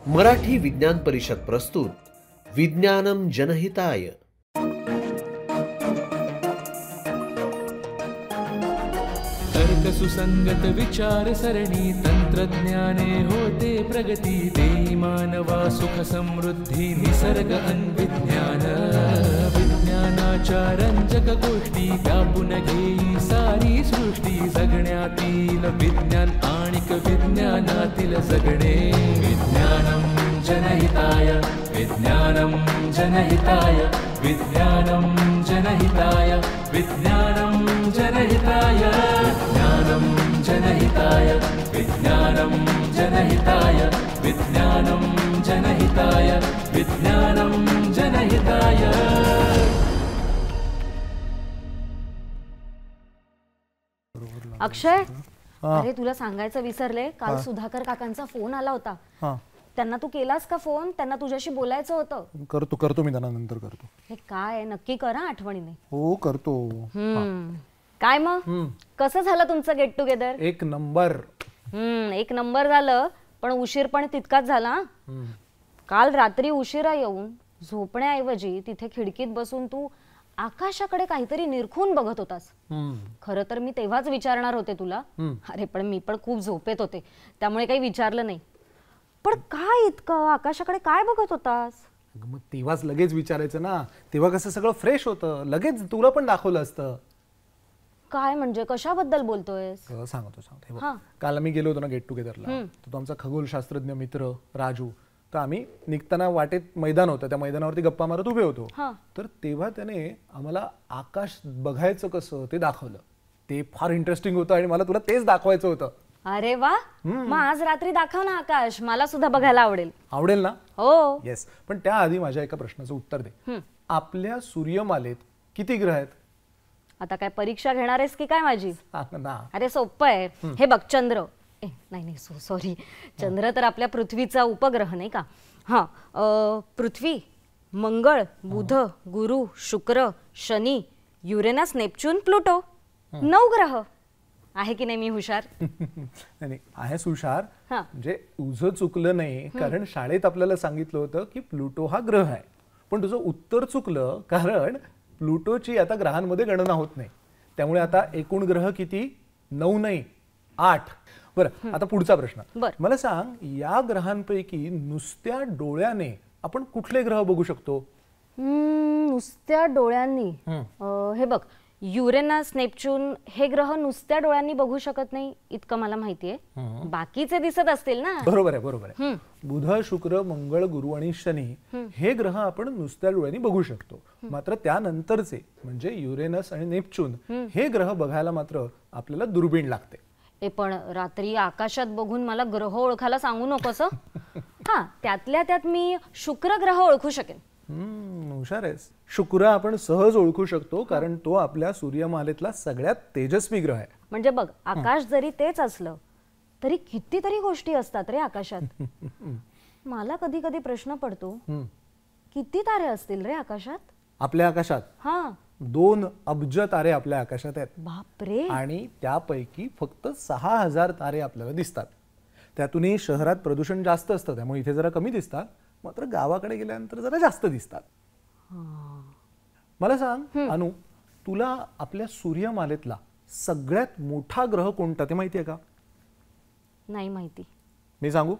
मराठी विज्ञान परिषद प्रस्तुत विज्ञानम जनहिताय. तर्क सुसंगत विचार सरणी तंत्रज्ञाने होते प्रगती देई मानवा सुख समृद्धी निसर्ग अन्विज्ञान विज्ञानाच्या रंजक गोष्टी व्यापून घेई सारी सृष्टी जगण्यातील विज्ञान आणिक विज्ञानातील जगणे विज्ञानम जनहिताय विज्ञानम जनहिताय विज्ञानम जनहिताय विज्ञानम जनहिताय विज्ञानम जनहिताय विज्ञानम जनहिताय विज्ञानम जनहिताय विज्ञानम जनहिताय. अक्षय, अरे तुला सांगायचं विसरले, काल सुधाकर काकांचा फोन आला होता. त्यांना तू केलास का फोन? त्यांना तुझ्याशी बोलायचं होतं. करतो मी त्यांना नंतर करतो. हे काय नक्की करा आठवणीने. हो करतो. काय मग कसं झालं तुमचं गेट टुगेदर? एक नंबर. एक नंबर झालं, पण उशीर पण तितकाच झाला. काल रात्री उशिरा येऊन झोपण्याऐवजी तिथे खिडकीत बसून तू आकाशाकडे काहीतरी निरखून बघत होतास. खरं तर मी तेव्हाच विचारणार होते तुला, अरे पण मी पण खूप झोपेत होते त्यामुळे काही विचारलं नाही. पण काय इतकं आकाशाकडे काय बघत होतास? मग तेव्हाच लगेच विचारायचं ना, तेव्हा कसं सगळं फ्रेश होतं, लगेच तुला पण दाखवलं असतं. काय म्हणजे कशाबद्दल बोलतोयस? सांगतो. काल आम्ही गेलो होतो ना गेट टुगेदरला, तो आमचा खगोलशास्त्रज्ञ मित्र राजू, तर आम्ही निघताना वाटेत मैदान होतं, त्या मैदानावरती गप्पा मारत उभे होतो. तर तेव्हा त्याने आम्हाला आकाश बघायचं कसं ते दाखवलं. ते फार इंटरेस्टिंग होतं आणि मला तुला तेच दाखवायचं होतं. अरे वा, मग आज रात्री दाखव ना आकाश, मला सुद्धा बघायला आवडेल. आवडेल ना? हो. येस. पण त्याआधी माझ्या एका प्रश्नाचं उत्तर दे. आपल्या सूर्यमालेत किती ग्रह आहेत? आता काय परीक्षा घेणार आहेस की काय माझी? ना. अरे सोपं आहे. हे बघ, चंद्र, नाही सॉरी, चंद्र तर आपल्या पृथ्वीचा उपग्रह नाही का? पृथ्वी, मंगळ, बुध, गुरु, शुक्र, शनी, युरेनस, नेपच्यून, प्लुटो, 9 ग्रह. आहे की नाही मी हुशार? नाही आहेस हुशार. म्हणजे तुझं चुकलं नाही, कारण शाळेत आपल्याला सांगितलं होतं की प्लुटो हा ग्रह आहे. पण तुझं उत्तर चुकलं, कारण प्लुटोची आता ग्रहांमध्ये गणना होत नाही. त्यामुळे आता एकूण ग्रह किती? 9 नाही, 8. बरं, आता पुढचा प्रश्न. मला सांग, या ग्रहांपैकी नुसत्या डोळ्याने आपण कुठले ग्रह बघू शकतो? नुसत्या डोळ्यांनी? हे बघ, युरेनस, नेपच्यून हे ग्रह नुसत्या डोळ्यांनी बघू शकत नाही इतकं मला माहितीये. बाकीचे दिसत असतील ना? बरोबर आहे. बुध, शुक्र, मंगळ, गुरु आणि शनी हे ग्रह आपण नुसत्या डोळ्यांनी बघू शकतो. मात्र त्यानंतरचे म्हणजे युरेनस आणि नेपच्यून हे ग्रह बघायला मात्र आपल्याला दुर्बीण लागते. पण रात्री आकाशात बघून मला ग्रह ओळखायला सांगू नकोस. त्यातल्या त्यात मी शुक्र ग्रह ओळखू शकेन. हुशार आहेस. शुक्र आपण सहज ओळखू शकतो, कारण तो आपल्या सूर्यमालेतला सगळ्यात तेजस्वी ग्रह आहे. म्हणजे बघ, आकाश जरी तेच असलं तरी कितीतरी गोष्टी असतात रे आकाशात. मला कधी कधी प्रश्न पडतो, किती तारे असतील रे आकाशात? आपल्या आकाशात 2 अब्ज तारे आपल्या आकाशात आहेत. बापरे. आणि त्यापैकी फक्त 6000 तारे आपल्याला दिसतात. त्यातूनही शहरात प्रदूषण जास्त असतं, त्यामुळे इथे जरा कमी दिसतात. मात्र गावाकडे गेल्यानंतर जरा जास्त दिसतात. मला सांग अनु, तुला आपल्या सूर्यमालेतला सगळ्यात मोठा ग्रह कोणता ते माहिती आहे का? नाही माहिती. मी सांगू?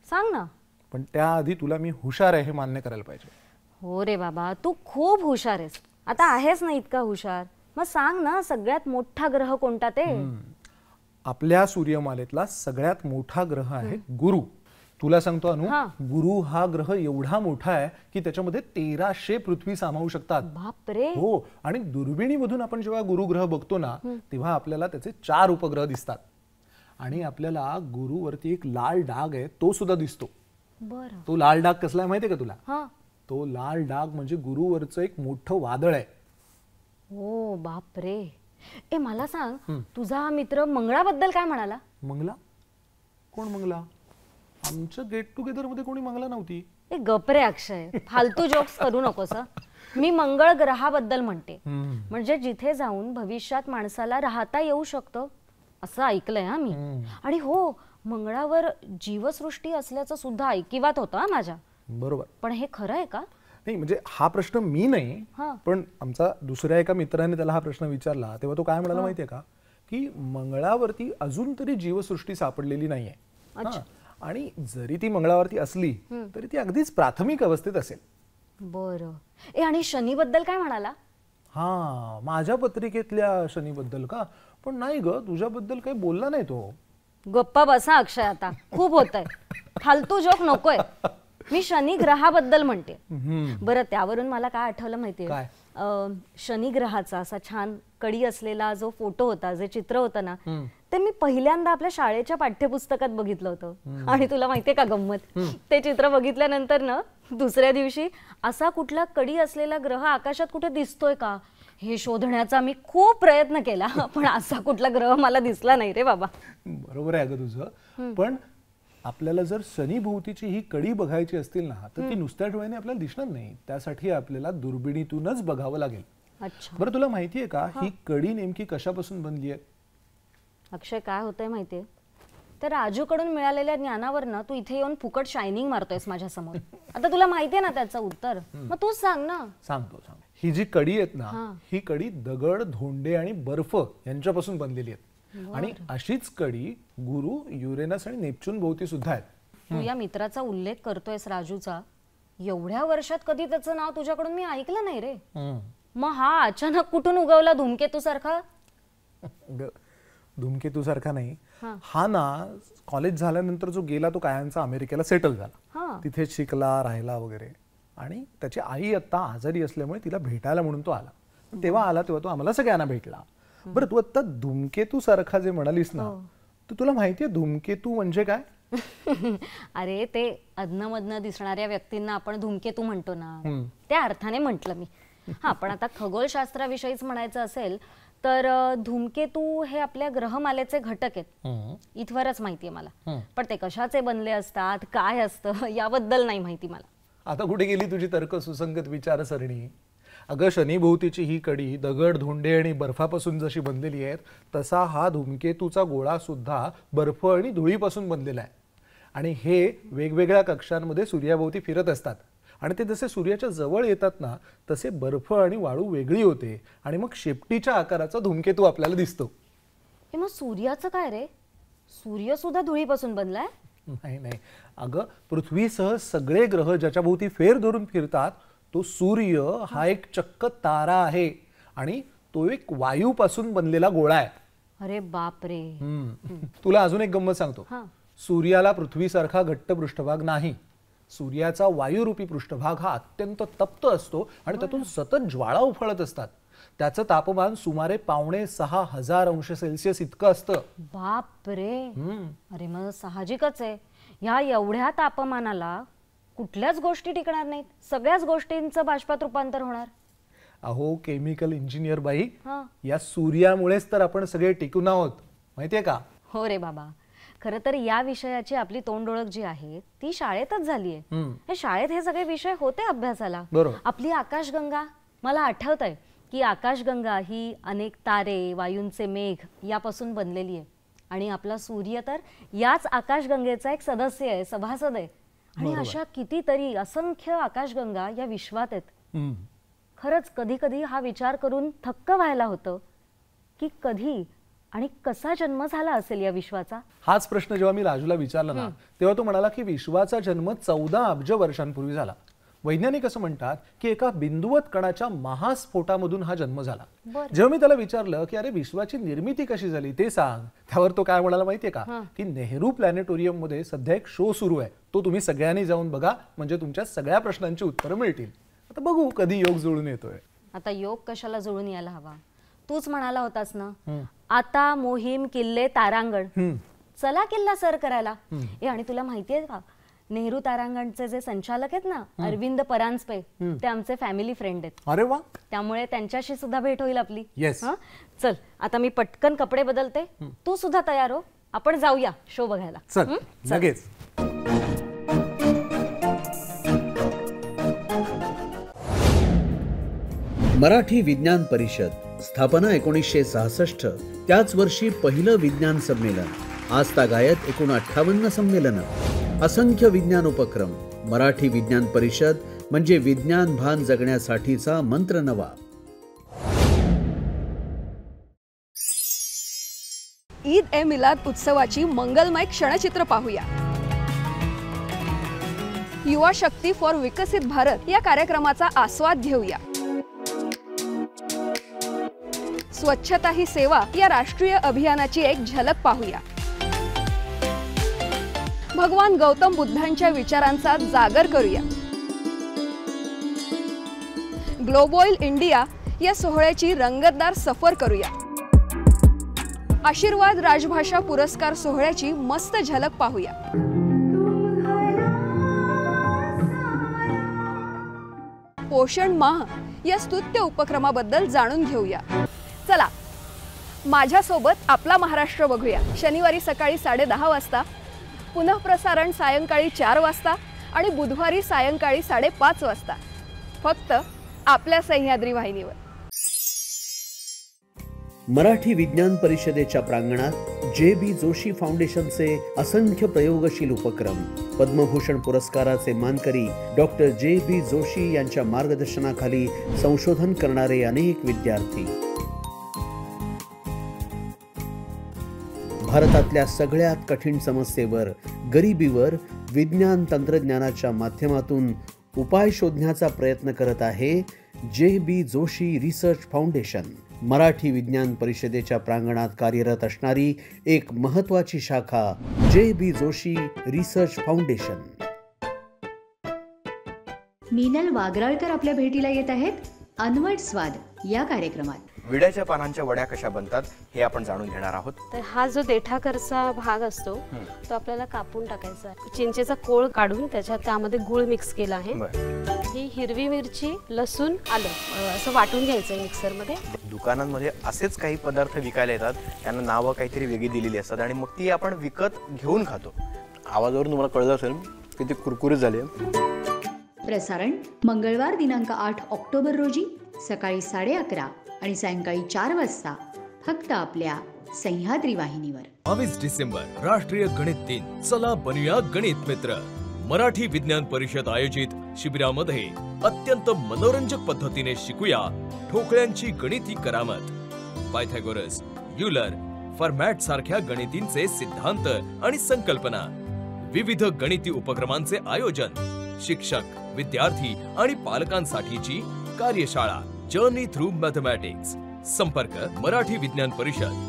सांग ना. पण त्याआधी तुला मी हुशार आहे हे मान्य करायला पाहिजे. हो रे बाबा, तू खूप हुशार आहेस. आता आहेस ना इतका हुशार, मग सांग ना सगळ्यात मोठा ग्रह कोणता ते? आपल्या सूर्यमालेतला सगळ्यात मोठा ग्रह आहे गुरु. तुला सांगतो अनु, गुरु हा ग्रह एवढा मोठा आहे की त्याच्यामध्ये 1300 पृथ्वी सामावू शकतात. बापरे. हो. आणि दुर्बिणीमधून आपण जेव्हा गुरु ग्रह बघतो ना, तेव्हा आपल्याला त्याचे 4 उपग्रह दिसतात. आणि आपल्याला गुरुवरती एक लाल डाग आहे तो सुद्धा दिसतो. बरं. तो लाल डाग कसला आहे माहितीये का तुला? तो लाल डाग म्हणजे गुरुवरचं एक मोठं वादळ आहे. हो बापरे. मला सांग, तुझा मित्र मंगळाबद्दल काय म्हणाला? मंगला? कोण मंगला? आमच्या गेट टुगेदर मध्ये कोणी मंगला नव्हती. गप रे अक्षय, फालतू जोक्स करू नकोस. मी मंगळ ग्रहाबद्दल म्हणते. म्हणजे जिथे जाऊन भविष्यात माणसाला राहता येऊ शकतं असं ऐकलंय हा मी. आणि हो, मंगळावर जीवसृष्टी असल्याचं सुद्धा ऐकिवात होतं माझ्या. बरोबर. पण हे खरं आहे का? नाही म्हणजे हा प्रश्न मी नाही, पण आमचा दुसऱ्या एका मित्राने त्याला हा प्रश्न विचारला तेव्हा तो काय म्हणाला माहितीये का, की मंगळावरती अजून तरी जीवसृष्टी सापडलेली नाहीये. आणि जरी ती मंगळावरती असली तरी ती अगदीच प्राथमिक अवस्थेत असेल. बरं. आणि शनीबद्दल काय म्हणाला? हा, माझ्या पत्रिकेतल्या शनीबद्दल का? पण नाही ग, तुझ्याबद्दल काही बोलला नाही तो. गप्पा बसा अक्षय, आता खूप होतंय. फालतू जोक नकोय. मी शनी ग्रहाबद्दल म्हणते. बरं, त्यावरून मला काय आठवलं माहितीये, शनी ग्रहाचा असा छान कडी असलेला जो फोटो होता, जे चित्र होतं ना, ते मी पहिल्यांदा आपल्या शाळेच्या पाठ्यपुस्तकात बघितलं होतं. आणि तुला माहितीये का गंमत, ते चित्र बघितल्यानंतर ना दुसऱ्या दिवशी असा कुठला कडी असलेला ग्रह आकाशात कुठे दिसतोय का हे शोधण्याचा मी खूप प्रयत्न केला, पण असा कुठला ग्रह मला दिसला नाही रे बाबा. बरोबर आहे अगं तुझं. पण आपल्याला जर शनीभोवतीची ही कडी बघायची असतील ना, तर ती नुसत्या डोळ्याने आपल्याला दिसणार नाही. त्यासाठी आपल्याला दुर्बिणीतूनच बघावं लागेल. बरं, तुला माहितीये का ही कडी नेमकी कशापासून बनली आहे? अक्षय, काय होतंय माहितीये, तर राजूकडून मिळालेल्या ज्ञानावर ना तू इथे येऊन फुकट शायनिंग मारतोयस माझ्या समोर. आता तुला माहितीये ना त्याचं उत्तर, मग तूच सांग ना. सांगतो. ही जी कडी आहेत ना, ही कडी दगड, धोंडे आणि बर्फ यांच्यापासून बनलेली आहेत. आणि अशीच कडी गुरु, युरेनस आणि नेपच्यून भोवती सुद्धा आहेत. तू या मित्राचा उल्लेख करतोयस राजूचा, एवढ्या वर्षात कधी त्याचं नाव तुझ्याकडून मी ऐकलं नाही रे. मग हा अचानक कुठून उगवला धूमकेतू सारखा? धूमकेतू सारखा नाही, हा ना कॉलेज झाल्यानंतर जो गेला तो कायांचा अमेरिकेला सेटल झाला. तिथे शिकला, राहिला वगैरे. आणि त्याची आई आता आजारी असल्यामुळे तिला भेटायला म्हणून तो आला. तेव्हा आला तेव्हा तो आम्हाला सगळ्यांना भेटला. बरं, तू आता धूमकेतू सारखा जे म्हणालीस ना, तर तुला माहितीये धूमकेतू म्हणजे काय? अरे, ते अदनमधनं दिसणाऱ्या व्यक्तींना आपण धूमकेतू म्हणतो ना, त्या अर्थाने म्हटलं मी. हा, पण आता खगोलशास्त्राविषयीच म्हणायचं असेल तर धूमकेतू हे आपल्या ग्रहमालेचे घटक आहेत, इथवरच माहितीये मला. पण ते कशाचे बनले असतात, काय असतं याबद्दल नाही माहिती मला. आता कुठे गेली तुझी तर्क सुसंगत विचारसरणी? अगं, शनीभोवतीची ही कडी दगड, धोंडे आणि बर्फापासून जशी बनलेली आहे, तसा हा धूमकेतूचा गोळा सुद्धा बर्फ आणि धुळीपासून बनलेला आहे. आणि हे वेगवेगळ्या कक्षांमध्ये सूर्याभोवती फिरत असतात. आणि ते जसे सूर्याच्या जवळ येतात ना, तसे बर्फ आणि वाळू वेगळी होते आणि मग शेपटीच्या आकाराचा धूमकेतू आपल्याला दिसतो. मग सूर्याचं काय रे? सूर्य सुद्धा धुळीपासून बनलाय? नाही, अगं, पृथ्वीसह सगळे ग्रह ज्याच्या भोवती फेर धरून फिरतात, तो सूर्य हा एक चक्क तारा आहे आणि तो एक वायूपासून बनलेला गोळा आहे. अरे बापरे. तुला अजून एक गंमत सांगतो. सूर्याला पृथ्वीसारखा घट्ट पृष्ठभाग नाही. सूर्याचा वायुरूपी पृष्ठभाग हा अत्यंत तप्त असतो आणि त्यातून सतत ज्वाळा उफळत असतात. त्याचं तापमान सुमारे 5,500 अंश सेल्सिअस इतकं असतं. बापरे. अरे, मग साहजिकच आहे, ह्या एवढ्या तापमानाला कुठल्याच गोष्टी टिकणार नाहीत, सगळ्याच गोष्टींचं बाष्पात रूपांतर होणार. अहो केमिकल इंजिनियर बाई, या सूर्यामुळेच तर आपण सगळे टिकून आहोत, माहितीये का? हो रे बाबा, खरं तर या विषयाची आपली तोंड ओळख जी आहे ती शाळेतच झालीये. हे शाळेत हे सगळे विषय होते अभ्यासाला. आपली आकाशगंगा, मला आठवतंय की आकाशगंगा ही अनेक तारे, वायूंचे मेघ यापासून बनलेली आहे. आणि आपला सूर्य तर याच आकाशगंगेचा एक सदस्य आहे, सभासद आहे. आणि अशा कितीतरी असंख्य आकाशगंगा या विश्वात आहेत. खरंच कधी कधी हा विचार करून थक्क व्हायला होतं की कधी आणि कसा जन्म झाला असेल या विश्वाचा. हाच प्रश्न जेव्हा मी राजूला विचारला ना, तेव्हा तो म्हणाला की विश्वाचा जन्म 14 अब्ज वर्षांपूर्वी झाला. वैज्ञानिक असं म्हणतात की एका बिंदुवत कणाच्या महास्फोटामधून हा जन्म झाला. जेव्हा मी त्याला विचारलं की अरे विश्वाची निर्मिती कशी झाली ते सांग, त्यावर तो काय म्हणाला माहितीये का, की नेहरू प्लॅनेटोरियम मध्ये सध्या एक शो सुरू आहे, तो तुम्ही सगळ्यांनी जाऊन बघा, म्हणजे तुमच्या सगळ्या प्रश्नांची उत्तरं मिळतील. आता बघू कधी योग जुळून येतोय. आता योग कशाला जुळून यायला हवा, तूच म्हणाला होतास ना, आता मोहीम किल्ले तारांगण, चला किल्ला सर करायला. आणि तुला माहितीये का, नेहरू तारांगणचे जे संचालक आहेत ना, अरविंद परांजपे, ते आमचे फॅमिली फ्रेंड आहेत. अरे वा. त्यामुळे त्यांच्याशी सुद्धा भेट होईल आपली. येस. चल आता मी पटकन कपडे बदलते, तू सुद्धा तयार हो, आपण जाऊया शो बघायला. चल लगेच. मराठी विज्ञान परिषद स्थापना 1966, त्याच वर्षी पहिलं विज्ञान संमेलन, आजतागायत एकूण 58 संमेलनं, असंख्य विज्ञान उपक्रम. मराठी विज्ञान परिषद म्हणजे विज्ञान भान जगण्यासाठीचा मंत्र नवा. ईद ए मिलाद उत्सवाची मंगलमय क्षणचित्र पाहूया. युवा शक्ती फॉर विकसित भारत या कार्यक्रमाचा आस्वाद घेऊया. स्वच्छता ही सेवा या राष्ट्रीय अभियानाची एक झलक पाहूया. भगवान गौतम बुद्धांच्या विचारांचा जागर करूया. ग्लोबल इंडिया या सोहळ्याची रंगतदार सफर करूया. आशीर्वाद राजभाषा पुरस्कार सोहळ्याची मस्त झलक पाहूया. पोषण माह या स्तुत्य उपक्रमाबद्दल जाणून घेऊया. चला माझ्यासोबत आपला महाराष्ट्र बघूया. शनिवारी सकाळी 10:30 वाजता, पुनः प्रसारण सायंकाळी 4 वाजता आणि बुधवारी सायंकाळी 5:30 वाजता, फक्त आपल्या सह्याद्री वाहिनीवर. मराठी विज्ञान परिषदेच्या प्रांगणात जे.बी. जोशी फाउंडेशनचे असंख्य प्रयोगशील उपक्रम, पद्मभूषण पुरस्काराचे मानकरी डॉक्टर जे.बी. जोशी यांच्या मार्गदर्शनाखाली संशोधन करणारे अनेक विद्यार्थी, भारतातल्या सगळ्यात कठीण समस्येवर, गरिबीवर विज्ञान तंत्रज्ञानाच्या माध्यमातून उपाय शोधण्याचा प्रयत्न करत आहे J B. Joshi research foundation. Marathi विज्ञान परिषदेच्या प्रांगणात कार्यरत असणारी एक महत्त्वाची शाखा J B. Joshi research foundation. Meenal Wagralkar आपल्या भेटीला येत आहेत अनवट स्वाद या कार्यक्रमात. विड्याच्या पानांच्या वड्या कशा बनतात हे आपण जाणून घेणार आहोत. तर हा जो देठाकरचा भाग असतो तो आपल्याला कापून टाकायचा. चिंचेचा कोळ काढून त्यामध्ये गुळ मिक्स केला आहे. ही हिरवी मिरची, लसूण, आलं असं वाटून घ्यायचं मिक्सर मध्ये. दुकानांमध्ये असेच काही पदार्थ विकायला येतात, त्यांना नावं काहीतरी वेगळी दिलेली असतात आणि मग ती आपण विकत घेऊन खातो. आवाजावरून तुम्हाला कळलं असेल की ती कुरकुरीत झाली. प्रसारण मंगळवार दिनांक 8 ऑक्टोबर रोजी सकाळी 11:30 आणि सायंकाळी 4 वाजता, फक्त आपल्या सह्याद्री वाहिनीवर. 22 डिसेंबर राष्ट्रीय गणित दिन. चला बनूया गणित मित्र. मराठी विज्ञान परिषद आयोजित शिबिरामध्ये अत्यंत मनोरंजक पद्धतीने शिकूया ठोकळ्यांची गणिती करामत. पायथागोरस, युलर, फॉर्मॅट सारख्या गणितींचे सिद्धांत आणि संकल्पना. विविध गणिती उपक्रमांचे आयोजन. शिक्षक, विद्यार्थी आणि पालकांसाठीची कार्यशाळा जर्नी थ्रू मॅथमॅटिक्स. संपर्क मराठी विज्ञान परिषद.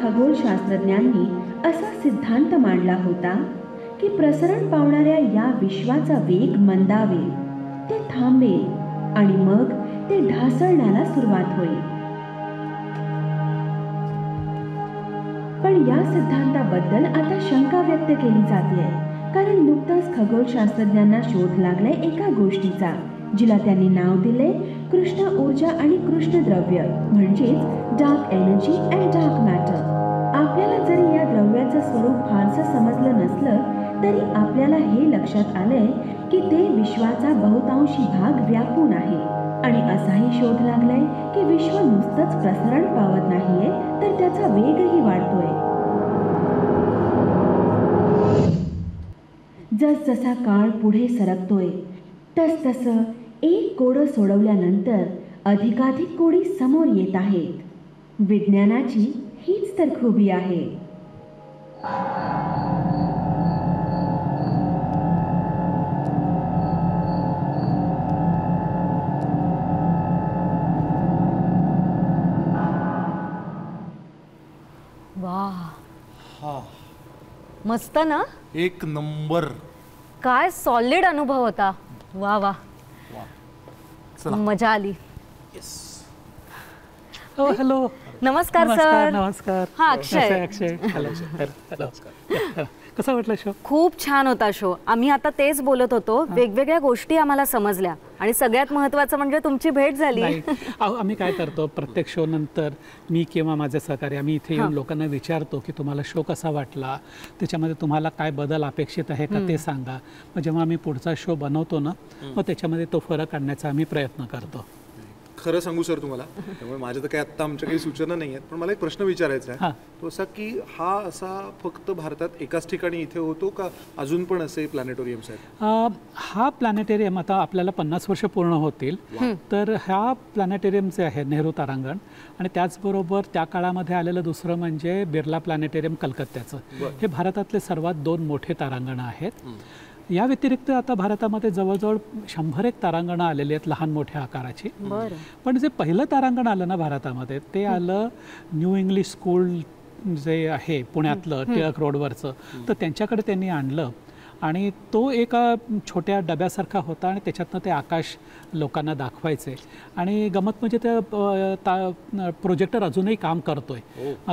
खगोलशास्त्रज्ञांनी असा सिद्धांत मांडला होता की प्रसरण पावणाऱ्या या विश्वाचा वेग मंदावेल, ते थांबेल आणि मग ते ढासळण्याला सुरुवात होईल. पण या सिद्धांताबद्दल आता शंका व्यक्त केली जाते, कारण नुकताच खगोलशास्त्रज्ञांना शोध लागलाय एका गोष्टीचा, जिला त्यांनी नाव दिले कृष्ण ऊर्जा आणि कृष्ण द्रव्य, म्हणजेच dark energy and dark matter. आपल्याला जरी या द्रव्याचं स्वरूप फारसं समजलं नसलं तरी आपल्याला हे लक्षात आलंय की ते विश्वाचा बहुतांशी भाग व्यापून आहे. आणि असाही शोध लागलाय की विश्व नुसतंच प्रसरण पावत नाहीये, तर त्याचा वेगही वाढतोय. जसजसा काळ पुढे सरकतोय तसतसं एक कोडं सोडवल्यानंतर अधिकाधिक कोडी समोर येत आहेत. विज्ञानाची हीच तर खूबी आहे. मस्त ना? एक नंबर. काय सॉलिड अनुभव होता. वा वा, मजा आली. हॅलो, नमस्कार सर. नमस्कार. हा अक्षय. कसा वाटला शो? खूप छान होता शो. आम्ही आता तेच बोलत होतो, वेगवेगळ्या गोष्टी आम्हाला समजल्या आणि सगळ्यात महत्त्वाचं म्हणजे तुमची भेट झाली. आम्ही काय करतो, प्रत्येक शो नंतर मी किंवा माझे सहकारी आम्ही इथे येऊन लोकांना विचारतो की तुम्हाला शो कसा वाटला, त्याच्यामध्ये तुम्हाला काय बदल अपेक्षित आहे का ते सांगा. मग जेव्हा आम्ही पुढचा शो बनवतो ना, मग त्याच्यामध्ये तो फरक आणण्याचा आम्ही प्रयत्न करतो. खरं सांगू सर तुम्हाला, त्यामुळे माझ्या तर काही आत्ता आमच्या काही सूचना नाही आहेत, पण मला एक प्रश्न विचारायचा आहे. तो असा की हा असा फक्त भारतात एकाच ठिकाणी इथे होतो का अजून पण असे प्लॅनेटोरियम्स आहेत? हा प्लॅनेटोरियम आता आपल्याला 50 वर्ष पूर्ण होतील, तर ह्या प्लॅनेटोरियम जे आहे नेहरू तारांगण, आणि त्याचबरोबर त्या काळामध्ये आलेलं दुसरं म्हणजे बिर्ला प्लॅनेटोरियम कलकत्त्याचं. हे भारतातले सर्वात 2 मोठे तारांगणं आहेत. या व्यतिरिक्त आता भारतामध्ये जवळजवळ 100 तारांगणं आलेली आहेत लहान मोठ्या आकाराची. पण जे पहिलं तारांगण आलं ना भारतामध्ये, ते आलं न्यू इंग्लिश स्कूल जे आहे पुण्यातलं टिळक रोडवरचं, तर त्यांच्याकडे त्यांनी आणलं आणि तो एका छोट्या डब्यासारखा होता आणि त्याच्यातनं ते आकाश लोकांना दाखवायचे. आणि गमत म्हणजे त्या प्रोजेक्टर अजूनही काम करतोय.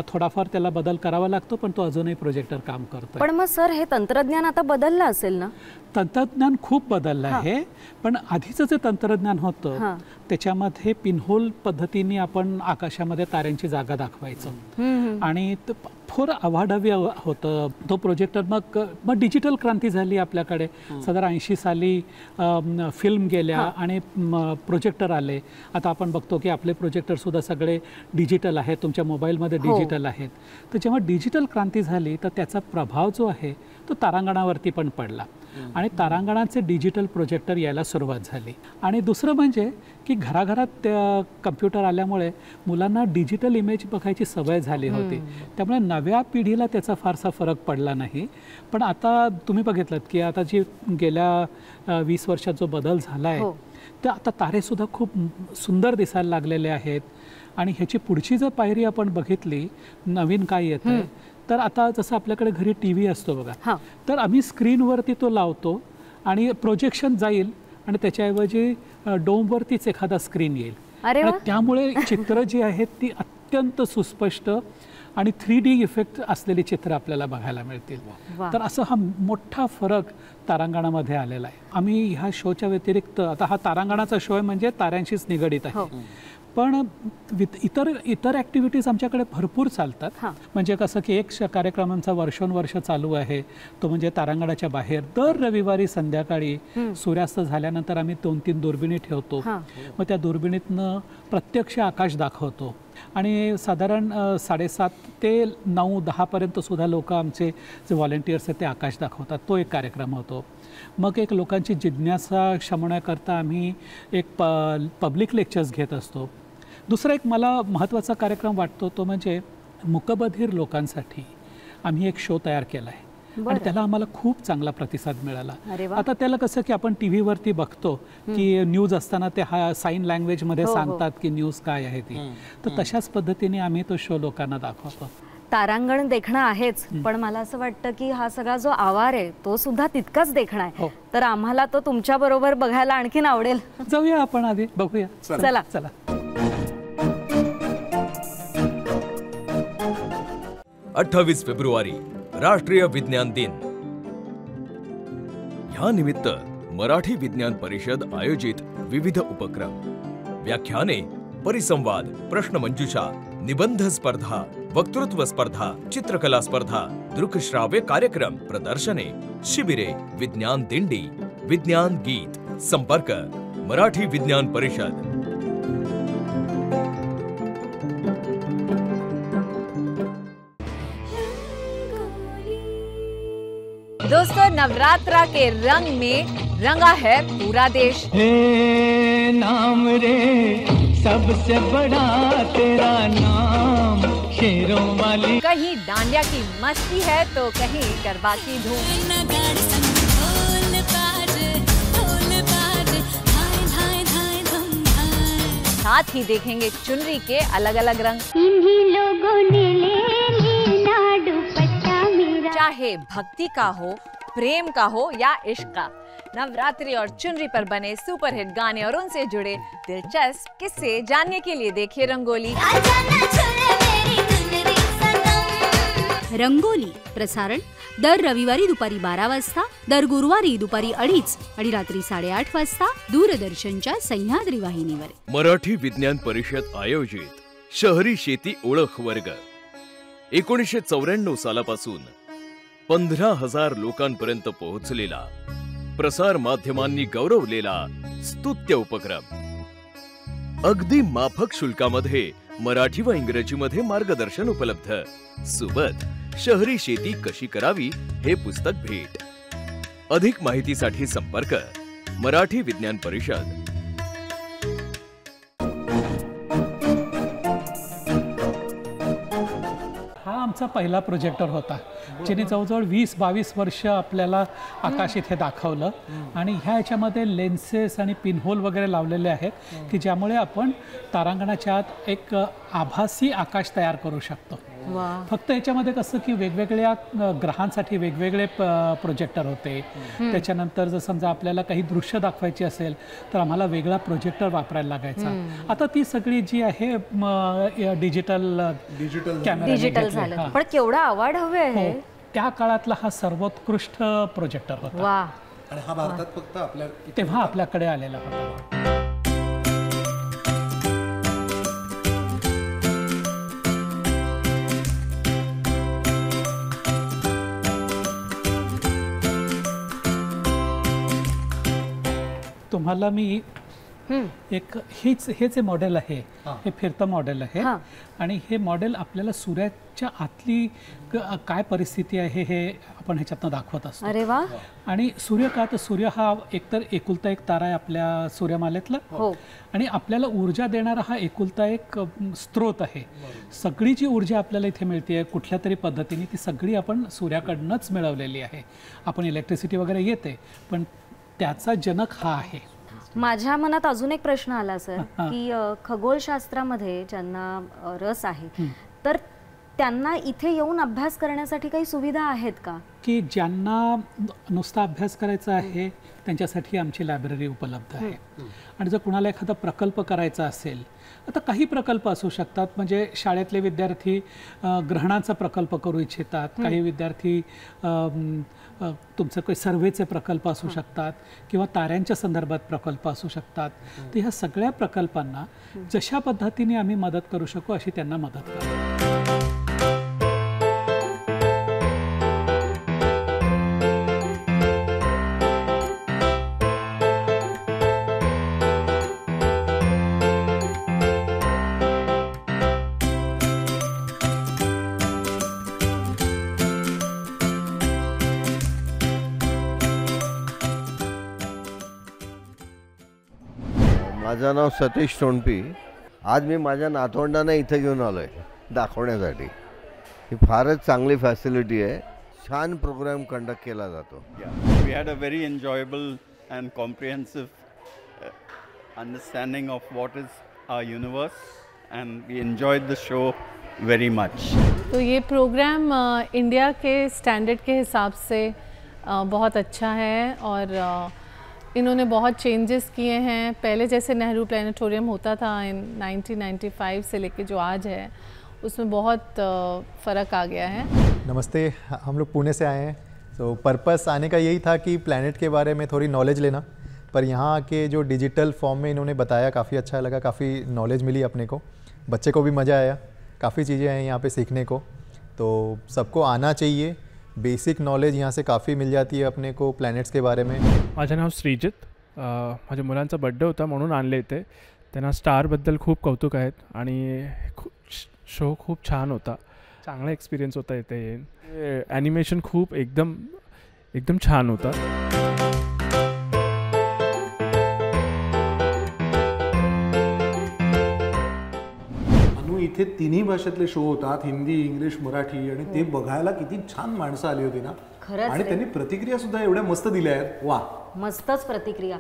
थोडाफार त्याला बदल करावा लागतो, पण तो अजूनही प्रोजेक्टर काम करतोय. पण मग सर हे तंत्रज्ञान आता बदललं असेल ना? तंत्रज्ञान खूप बदललं आहे, पण आधीचं जे तंत्रज्ञान होतं त्याच्यामध्ये पिनहोल पद्धतीने आपण आकाशामध्ये ताऱ्यांची जागा दाखवायचो आणि फार अवाढव्य होतं तो प्रोजेक्टर. मग डिजिटल क्रांती झाली आपल्याकडे. साधारण 80 साली फिल्म गेल्या आणि प्रोजेक्टर आले. आता आपण बघतो की आपले प्रोजेक्टरसुद्धा सगळे डिजिटल आहेत, तुमच्या मोबाईलमध्ये डिजिटल आहेत. तर जेव्हा डिजिटल क्रांती झाली तर त्याचा प्रभाव जो आहे तो तारांगणावरती पण पडला आणि तारांगणाचे डिजिटल प्रोजेक्टर यायला सुरुवात झाली. आणि दुसरं म्हणजे की घराघरात कम्प्युटर आल्यामुळे मुलांना डिजिटल इमेज बघायची सवय झाली होती, त्यामुळे नव्या पिढीला त्याचा फारसा फरक पडला नाही. पण आता तुम्ही बघितलं की आता जी गेल्या 20 वर्षात जो बदल झाला आहे, तर आता तारेसुद्धा खूप सुंदर दिसायला लागलेले आहेत. आणि ह्याची पुढची जर पायरी आपण बघितली, नवीन काय येतं, तर आता जसं आपल्याकडे घरी TV असतो बघा, तर आम्ही स्क्रीनवरती तो लावतो आणि प्रोजेक्शन जाईल आणि त्याच्याऐवजी डोमवरतीच एखादा स्क्रीन येईल. आणि त्यामुळे चित्र जी आहेत ती अत्यंत सुस्पष्ट आणि 3D इफेक्ट असलेली चित्र आपल्याला बघायला मिळतील. तर असं हा मोठा फरक तारांगणामध्ये आलेला आहे. आम्ही ह्या शोच्या व्यतिरिक्त, आता हा तारांगणाचा शो आहे म्हणजे ताऱ्यांशीच निगडीत आहे, पण इतर ॲक्टिव्हिटीज आमच्याकडे भरपूर चालतात. म्हणजे कसं की एक कार्यक्रमांचा वर्षोनवर्ष चालू आहे, तो म्हणजे तारांगणाच्या बाहेर दर रविवारी संध्याकाळी सूर्यास्त झाल्यानंतर आम्ही 2-3 दुर्बिणी ठेवतो. मग त्या दुर्बिणीतनं प्रत्यक्ष आकाश दाखवतो आणि साधारण 7:30 ते 9-10 पर्यंत सुद्धा लोक आमचे जे व्हॉलेंटियर्स आहेत ते आकाश दाखवतात. तो एक कार्यक्रम होतो. मग एक लोकांची जिज्ञासा शमवण्याकरता आम्ही एक पब्लिक लेक्चर्स घेत असतो. दुसरा एक मला महत्त्वाचा कार्यक्रम वाटतो तो म्हणजे मूकबधीर लोकांसाठी आम्ही एक शो तयार केला आहे आणि त्याला आम्हाला खूप चांगला प्रतिसाद मिळाला. आता त्याला कसं की आपण TV वरती बघतो की न्यूज असताना ते हा साईन लँग्वेजमध्ये सांगतात की न्यूज काय आहे ती, तर तशाच पद्धतीने आम्ही तो शो लोकांना दाखवतो. तारांगण देखणं आहेच, पण मला असं वाटतं की हा सगळा जो आवार आहे तो सुद्धा तितकाच देखणा आहे. तर आम्हाला तो तुमच्या बरोबर बघायला आणखीन आवडेल. जाऊया आपण आधी बघूया. चला चला. 28 फेब्रुवारी राष्ट्रीय विज्ञान दिन. या निमित्त मराठी विज्ञान परिषद आयोजित विविध उपक्रम, व्याख्याने, परिसंवाद, प्रश्नमंजुषा, निबंध स्पर्धा, वक्तृत्व स्पर्धा, चित्रकला स्पर्धा, दृकश्राव्य कार्यक्रम, प्रदर्शने, शिबिरे, विज्ञान दिंडी, विज्ञान गीत. संपर्क मराठी विज्ञान परिषद. दोस्तों, नवरात्रा के रंग में रंगा है पूरा देश. हे नाम रे सबसे बड़ा तेरा नाम, शेरों वाली. कहीं डांडिया की मस्ती है तो कहीं गरबा की धूम. साथ ही देखेंगे चुनरी के अलग अलग रंग. इन्हीं लोगों ने ले ली ना दुपट्टा मेरा. चाहे भक्ति का हो, प्रेम का हो या इश्क का, नवरात्रि और चुनरी पर बने सुपरहिट गाने और उनसे जुड़े दिलचस्प किस्से जानने के लिए देखिए रंगोली। रंगोली प्रसारण दर रविवारी दुपारी 12 वाजता, दर गुरुवारी दुपारी 2:30 आणि रात्री 8:30 वाजता दूरदर्शनच्या सह्याद्री वाहिनीवर। मराठी विज्ञान परिषद आयोजित शहरी शेती ओळख वर्ग 1994 सालापासून 15,000 लोकांपर्यंत पोहोचलेला, प्रसार माध्यमांनी गौरवलेला स्तुत्य उपक्रम। अगदी माफक शुल्कामध्ये मराठी व इंग्रजीमध्ये मार्गदर्शन उपलब्ध, सोबत शहरी शेती कशी करावी हे पुस्तक भेट। अधिक माहितीसाठी संपर्क मराठी विज्ञान परिषद। आमचा पहिला प्रोजेक्टर होता, ज्याने जवळजवळ 20-22 वर्ष आपल्याला आकाश इथे दाखवलं आणि ह्या याच्यामध्ये लेन्सेस आणि पिनहोल वगैरे लावलेले आहेत की ज्यामुळे आपण तारांगणाच्या आत एक आभासी आकाश तयार करू शकतो। फक्त याच्यामध्ये कसं की वेगवेगळ्या ग्रहांसाठी वेगवेगळे प्रोजेक्टर होते। त्याच्यानंतर जर समजा आपल्याला काही दृश्य दाखवायची असेल तर आम्हाला वेगळा प्रोजेक्टर वापरायला लागायचा। आता ती सगळी जी आहे डिजिटल डिजिटल झालं, पण केवढा अवॉर्ड हवे आहे। त्या काळातला हा सर्वोत्कृष्ट प्रोजेक्टर होता आणि हा भारतात फक्त तेव्हा आपल्याकडे आलेला होता। तुम्हाला मी एक हेच मॉडेल आहे, हे फिरतं मॉडेल आहे आणि हे मॉडेल आपल्याला सूर्याच्या आतली काय परिस्थिती आहे हे आपण ह्याच्यातनं दाखवत असतो। अरे वा। आणि सूर्य का, तर सूर्य हा एकतर एकुलता एक तारा आहे आपल्या सूर्यमालेतला आणि आपल्याला ऊर्जा देणारा हा एकुलता एक स्रोत आहे। सगळी जी ऊर्जा आपल्याला इथे मिळते कुठल्या तरी पद्धतीने ती सगळी आपण सूर्याकडनंच मिळवलेली आहे। आपण इलेक्ट्रिसिटी वगैरे येते पण त्याचा जनक हा आहे। माझ्या मनात अजून एक प्रश्न आला सर की खगोलशास्त्रामध्ये ज्यांना रस आहे तर त्यांना इथे येऊन अभ्यास करण्यासाठी काही सुविधा आहेत का? की ज्यांना नुसता अभ्यास करायचा आहे त्यांच्यासाठी आमची लायब्ररी उपलब्ध आहे। आणि जर कुणाला एखादा प्रकल्प करायचा असेल, आता काही प्रकल्प असू शकतात, म्हणजे शाळेतले विद्यार्थी ग्रहणांचा प्रकल्प करू इच्छितात, काही विद्यार्थी तुमचं काही सर्वेचे प्रकल्प असू शकतात किंवा ताऱ्यांच्या संदर्भात प्रकल्प असू शकतात। तर ह्या सगळ्या प्रकल्पांना जशा पद्धतीने आम्ही मदत करू शकू अशी त्यांना मदत करू। माझं नाव सतीश सोनपी। आज मी माझ्या नातवंडांना इथे घेऊन आलो आहे दाखवण्यासाठी। ही फारच चांगली फॅसिलिटी आहे, छान प्रोग्राम कंडक्ट केला जातो। We had a very enjoyable and comprehensive understanding of what is our universe and we enjoyed the show very much. तो ये प्रोग्राम इंडिया के स्टैंडर्ड के हिसाब से बहुत अच्छा है और इन्होंने बहुत चेंजेस किए हैं। पहले जैसे नेहरू प्लानिटोरियम होता था इन 1995 से लेके जो आज है उसमें बहुत फ़र्क आ गया है। नमस्ते, हम लोग पुणे से आए हैं। तो पर्पस आने का यही था कि प्लैनेट के बारे में थोड़ी नॉलेज लेना, पर यहाँ के जो डिजिटल फॉर्म में इन्होंने बताया काफ़ी अच्छा लगा, काफ़ी नॉलेज मिली अपने को, बच्चे को भी मज़ा आया, काफ़ी चीज़ें हैं यहाँ पे सीखने को। तो सबको आना चाहिए, बेसिक नॉलेज यहाँ से काफ़ी मिल जाती है अपने को प्लॅनेट्स के बारे में। माझं नाव श्रीजित, माझ्या मुलांचा बड्डे होता म्हणून आणले इथे। त्यांना स्टारबद्दल खूप कौतुक आहेत आणि शो खूप छान होता, चांगला एक्सपिरियन्स होता इथे। ॲनिमेशन खूप एकदम छान होता। इथे तिन्ही भाषेतले शो होतात, हिंदी, इंग्लिश, मराठी, आणि ते बघायला किती छान माणसं आली होती ना। आणि त्यांनी प्रतिक्रिया सुद्धा एवढ्या मस्त दिल्या आहेत। वा, मस्तच प्रतिक्रिया।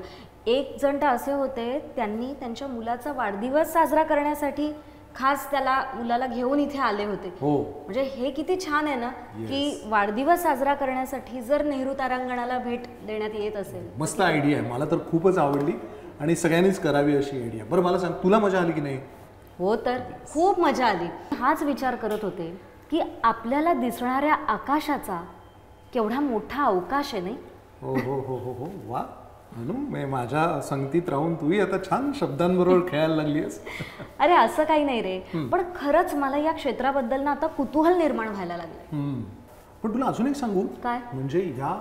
एक जण तर असे होते त्यांनी त्यांच्या मुलाचा वाढदिवस साजरा करण्यासाठी खास त्याला मुलाला घेऊन इथे आले होते. म्हणजे हे किती छान आहे ना की वाढदिवस साजरा करण्यासाठी जर नेहरू तारांगणाला भेट देण्यात येत असेल. मस्त आयडिया आहे, मला तर खूपच आवडली आणि सगळ्यांनीच करावी अशी आयडिया. बरं मला सांग, तुला मजा आली की नाही? हो तर खूप मजा आली. हाच विचार करत होते की आपल्याला दिसणाऱ्या आकाशाचा केवढा मोठा अवकाश आहे नाही. हो हो हो हो हो वा. माझ्या संगतीत राहून तूही आता छान शब्दांबरोबर खेळायला लागलीस. अरे असं काही नाही रे, पण खरंच मला या क्षेत्राबद्दल ना आता कुतूहल निर्माण व्हायला लागलं. पण तुला अजून एक सांगू काय? म्हणजे या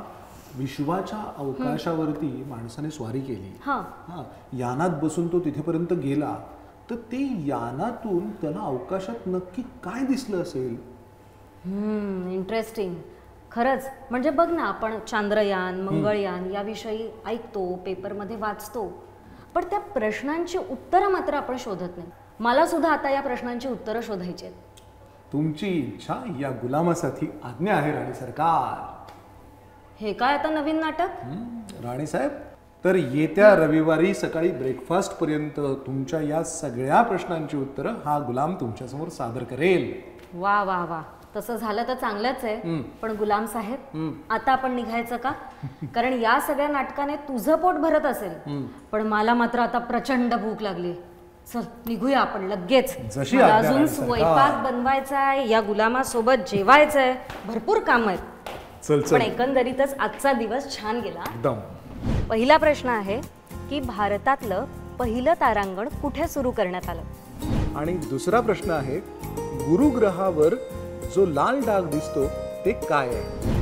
विश्वाच्या अवकाशावरती माणसाने स्वारी केली, यानात बसून तो तिथेपर्यंत गेला, तर ते यानातून त्याला अवकाशात नक्की काय दिसलं असेल? इंटरेस्टिंग. खरंच म्हणजे बघ ना, आपण चांद्रयान, मंगळयान याविषयी ऐकतो, पेपरमध्ये वाचतो, पण त्या प्रश्नांची उत्तरं मात्र आपण शोधत नाही. मला सुद्धा आता या प्रश्नांची उत्तरं शोधायची आहेत. तुमची इच्छा या गुलामासाठी आज्ञा आहे राणी सरकार. हे काय आता नवीन नाटक? राणी साहेब, तर येत्या रविवारी सकाळी ब्रेकफास्ट पर्यंत तुमच्या या सगळ्या प्रश्नांची उत्तरं हा गुलाम तुमच्यासमोर सादर करेल. वा वा वा, तसं झालं तर चांगलंच आहे. पण गुलाम साहेब, आता आपण निघायचं का? कारण या सगळ्या नाटकाने तुझं पोट भरत असेल, पण मला मात्र आता प्रचंड भूक लागली. चल निघूया आपण लगेच. अजून स्वयंपाक बनवायचा आहे, या गुलामासोबत जेवायचं आहे, भरपूर काम आहेत. पण एकंदरीतच आजचा दिवस छान गेला. पहिला प्रश्न आहे की भारतातलं पहिलं तारांगण कुठे सुरू करण्यात आलं? आणि दुसरा प्रश्न आहे, गुरुग्रहावर जो लाल डाग दिसतो ते काय आहे?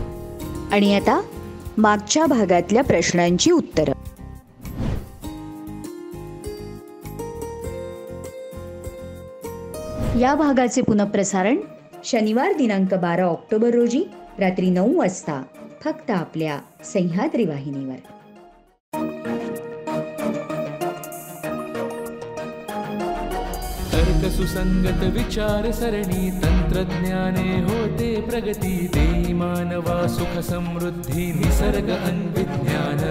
आणि आता मागच्या भागातल्या प्रश्नांची उत्तरं. या भागाचे पुनःप्रसारण शनिवार दिनांक 12 ऑक्टोबर रोजी रात्री 9 वाजता फक्त आपल्या सह्याद्री वाहिनीवर. सुसंगत विचार सरणी तंत्रज्ञाने होते प्रगती. देई मानवा सुख समृद्धी निसर्ग अन्विज्ञान.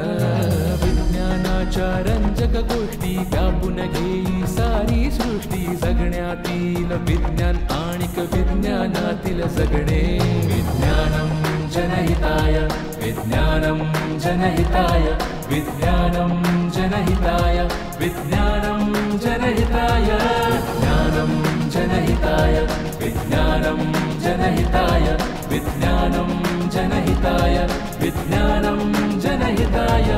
विज्ञानाच्या रंजक गोष्टी व्यापून घेई सारी सृष्टी. जगण्यातील विज्ञान आणिक विज्ञानातील जगणे. विज्ञानम जनहिताय विज्ञानम जनहिताय विज्ञानम जनहिताय विज्ञानम जनहिताय विज्ञानम जनहिताय विज्ञानम जनहिताय विज्ञानम जनहिताय विज्ञानम जनहिताय.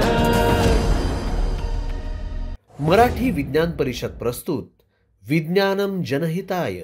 मराठी विज्ञान परिषद प्रस्तुत विज्ञानम जनहिताय.